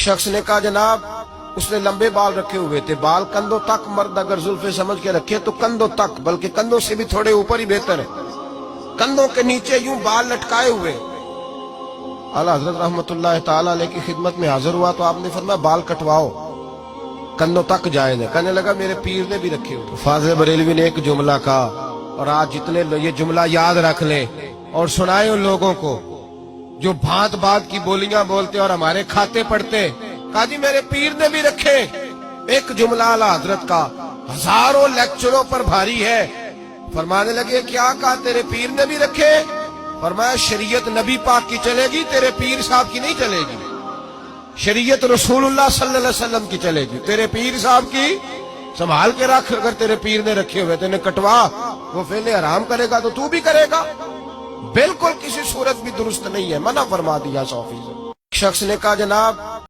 شخص نے کہا جناب اس نے لمبے بال رکھے ہوئے تھے، بال کندھوں تک، مرد اگر زلفیں سمجھ کے رکھے تو کندھوں تک، بلکہ کندھوں سے بھی تھوڑے اوپر ہی بہتر ہے، کندھوں کے نیچے یوں بال لٹکائے ہوئے۔ اعلیٰ حضرت رحمت اللہ تعالی علیہ کی خدمت میں حاضر ہوا تو آپ نے فرمایا بال کٹواؤ، کندھوں تک جائز ہے۔ کہنے لگا میرے پیر نے بھی رکھے ہوئے۔ فاضل بریلوی نے ایک جملہ کہا، اور آج جتنے لوگ یہ جملہ یاد رکھ لیں اور سنائے ان لوگوں کو جو بھانت بھانت کی بولیاں بولتے اور ہمارے کھاتے پڑتے، کہا جی میرے پیر نے بھی رکھے۔ ایک جملہ اعلیٰ حضرت کا ہزاروں لیکچروں پر بھاری ہے۔ فرمانے لگے کیا کہا تیرے پیر نے بھی رکھے؟ فرمایا شریعت نبی پاک کی چلے گی، تیرے پیر صاحب کی نہیں چلے گی۔ شریعت رسول اللہ صلی اللہ علیہ وسلم کی چلے گی، تیرے پیر صاحب کی سنبھال کے رکھ۔ اگر تیرے پیر نے رکھے ہوئے تینے کٹوا، وہ فعل حرام کرے گا تو بھی کرے گا۔ بالکل کسی صورت بھی درست نہیں ہے، منع فرما دیا 100%۔ شخص نے کہا جناب